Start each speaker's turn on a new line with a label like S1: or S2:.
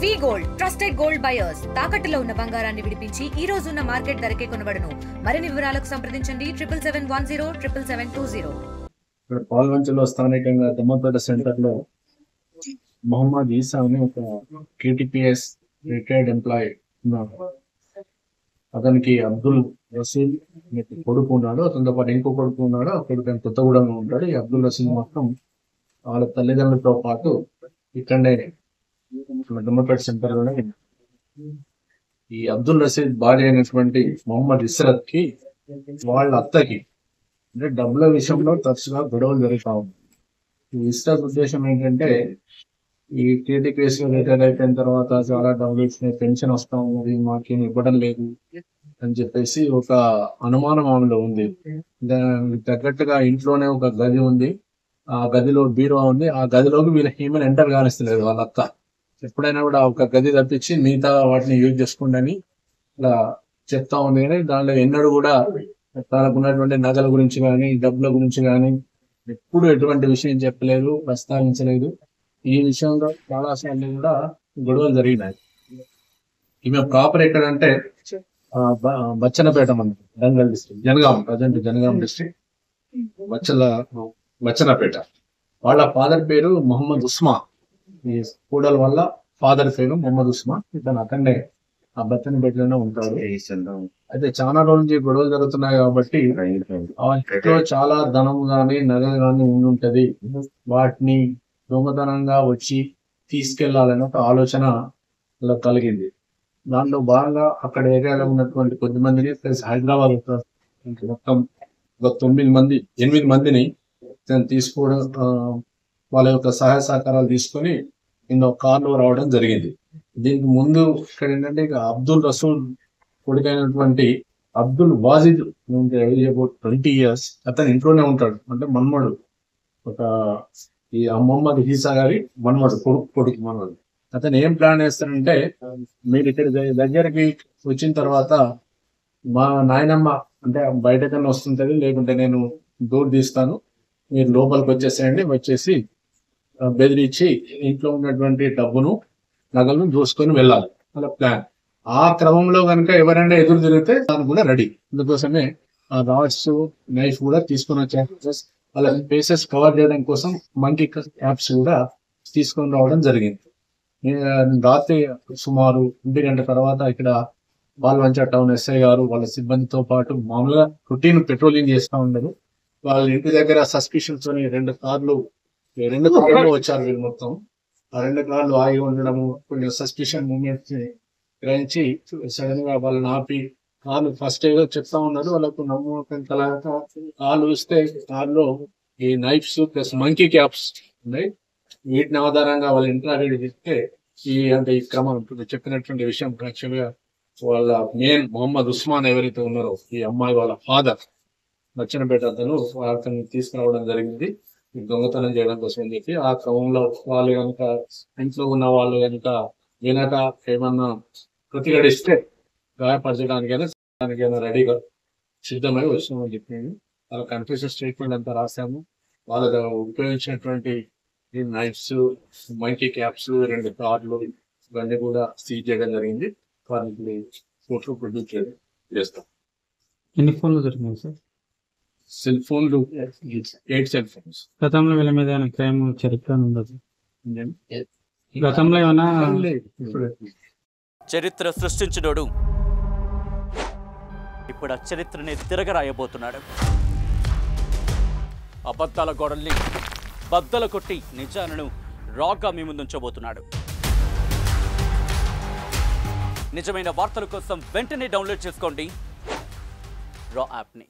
S1: వి gold trusted gold buyers తాకట్టులో ఉన్న బంగారాన్ని విడిపించి ఈ రోజు ఉన్న మార్కెట్ ధరకే కొనబడును. మరిన్ని వివరాలకు సంప్రదించండి 77107720.
S2: పాల్వంచలో స్థానికంగా దమ్మపేట సెంటర్ లో మొహమ్మద్ ఈసా అని ఒక కేటీపీఎస్ రిటైర్డ్ ఎంప్లాయీ ఉన్నాడు. అతనికి అబ్దుల్ రసీల్ కొడుకు ఉన్నాడు, అతనితో పాటు ఇంకో కొడుకు ఉన్నాడు. ఆ కొడుకు కొత్తగూడెంలో ఉంటాడు. ఈ అబ్దుల్ రసీల్ మొత్తం వాళ్ళ తల్లిదండ్రులతో పాటు ఇక్కడనే దమ్మపేట సెంటర్ లోనే ఈ అబ్దుల్ రసీద్ భార్య అయినటువంటి మొహమ్మద్ ఇస్రత్ కి వాళ్ళ అత్తకి అంటే డబ్బుల విషయంలో తరచుగా గొడవలు జరుగుతా ఉంది. ఈ ఇస్రత్ ఉద్దేశం ఏంటంటే ఈ కేటీపీఎస్ రిటైర్ అయిపోయిన తర్వాత చాలా డబ్బులు ఇచ్చినాయి, పెన్షన్ వస్తా ఉన్నది, మాకేం ఇవ్వడం లేదు అని చెప్పేసి ఒక అనుమానం ఆమెలో ఉంది. దానికి తగ్గట్టుగా ఇంట్లోనే ఒక గది ఉంది, ఆ గదిలో బీరువా ఉంది. ఆ గదిలోకి వీళ్ళ ఈమెను ఎంటర్ కానిస్తలేదు వాళ్ళ అత్త. ఎప్పుడైనా కూడా ఒక గది తప్పించి మిగతా వాటిని యూజ్ చేసుకోండి అని ఇలా చెప్తా ఉంది. కానీ దానిలో ఎన్నడూ కూడా తనకు ఉన్నటువంటి నగల గురించి కానీ డబ్బుల గురించి కానీ ఎప్పుడు ఎటువంటి విషయం చెప్పలేదు, ప్రస్తావించలేదు. ఈ విషయంలో చాలా సార్లు కూడా గొడవలు జరిగినాయి. ఈమె ప్రాపర్ ఎక్కడంటే బచ్చన్నపేట మన డంగల్ district, Jangaon, present Jangaon district Bachannapet. వాళ్ళ ఫాదర్ పేరు మొహమ్మద్ ఉస్మా. ఈ కూడల వల్ల ఫాదర్ పేరు మొహమ్మద్ ఉస్మా. ఇతను అక్కడే ఆ బచ్చన్నపేటలోనే ఉంటాడు. అయితే చాలా రోజుల నుంచి గొడవలు జరుగుతున్నాయి కాబట్టి ఇంట్లో చాలా ధనం గాని నగలు గాని ఉండుంటది, వాటిని దొంగతనంగా వచ్చి తీసుకెళ్లాలని ఒక ఆలోచన కలిగింది. దాంట్లో భాగంగా అక్కడ ఏరియాలో ఉన్నటువంటి కొద్దిమందిని ప్లస్ హైదరాబాద్ మొత్తం 8 మందిని తీసుకోవడం, వాళ్ళ యొక్క సహాయ సహకారాలు తీసుకొని ఇంకో కార్లో రావడం జరిగింది. దీనికి ముందు ఇక్కడ ఏంటంటే ఇక అబ్దుల్ రసూల్ కొడుకైనటువంటి అబ్దుల్ వాజిద్ 20 years అతను ఇంట్లోనే ఉంటాడు. అంటే మన్మడు, ఒక ఈ మొహమ్మద్ ఈసా గారి మన్మడు, కొడుకు మన్మడు. అతను ఏం ప్లాన్ చేస్తాడంటే, మీరు ఇక్కడ దగ్గరికి వచ్చిన తర్వాత మా నాయనమ్మ అంటే బయటకన్నా వస్తుంటది, లేకుంటే నేను డోర్ తీస్తాను, మీరు లోపలికి వచ్చేసేయండి, వచ్చేసి బెదిరించి ఇంట్లో ఉన్నటువంటి డబ్బును నగలను దోసుకొని వెళ్ళాలి అలా ప్లాన్. ఆ క్రమంలో కనుక ఎవరైనా ఎదురు తిరిగితే దానికి కూడా రెడీ. అందుకోసమే ఆ రాడ్స్, నైఫ్ కూడా తీసుకొని వచ్చారు. వాళ్ళ ఫేసెస్ కవర్ చేయడం కోసం మంకీ క్యాప్స్ కూడా తీసుకొని రావడం జరిగింది. రాత్రి సుమారు 1 గంట తర్వాత ఇక్కడ పాల్వంచ టౌన్ ఎస్ఐ గారు వాళ్ళ సిబ్బందితో పాటు మామూలుగా రొటీన్ పెట్రోలింగ్ చేస్తూ ఉండరు. వాళ్ళ ఇంటి దగ్గర సస్పిషన్స్ అని 2 కార్లు వచ్చారు. వీళ్ళు మొత్తం ఆ 2 కార్లు ఆగి ఉండడము, కొన్ని సస్పిషన్ మూమెంట్స్ గ్రహించి సడన్ గా వాళ్ళని ఆపి కార్లు ఫస్ట్ ఏదో చెప్తా ఉన్నారు. వాళ్ళకు నమ్మకం కలగక కార్లు చూస్తే కార్లో ఈ నైఫ్స్ ప్లస్ మంకీ క్యాప్స్ ఉన్నాయి. వీటిని ఆధారంగా వాళ్ళు ఇంటరాగేట్ చేస్తే ఈ క్రమం చెప్పినటువంటి విషయం యాక్చువల్ గా వాళ్ళ మెయిన్ మొహమ్మద్ ఉస్మాన్ ఎవరైతే ఉన్నారో ఈ అమ్మాయి వాళ్ళ ఫాదర్ బచ్చన్నపేట అతను తీసుకురావడం జరిగింది దొంగతనం చేయడం కోసం అని చెప్పి. ఆ క్రమంలో వాళ్ళు కనుక ఇంట్లో ఉన్న వాళ్ళు కనుక వినక ఏమన్నా ప్రతిఘటిస్తే గాయపరచడానికైనా రెడీగా సిద్ధమై వస్తామని చెప్పాను. వాళ్ళ కన్ఫ్యూషన్ స్టేట్మెంట్ అంతా రాశాము. వాళ్ళ ఉపయోగించినటువంటి నైఫ్స్, మంకీ క్యాప్స్, 2 కార్లు ఇవన్నీ కూడా సీజ్ చేయడం జరిగింది. వారికి ఫోటో ప్రొడ్యూస్ చేస్తాం.
S3: ఎన్ని ఫోన్లు దొరికినాయి సార్?
S2: సెల్ ఫోన్లు 8 సెల్ ఫోన్స్.
S3: గతంలో వీళ్ళ మీద క్రైమ్ చరిత్ర ఉండదు, గతంలో ఏమైనా
S4: చరిత్ర సృష్టించినోడు ఇప్పుడు ఆ చరిత్రని తిరగరాయబోతున్నాడు. అబద్ధాల గోడల్ని బద్దలు కొట్టి నిజాలను రాగా మీ ముందుంచబోతున్నాడు. నిజమైన వార్తల కోసం వెంటనే డౌన్లోడ్ చేసుకోండి రా యాప్ని.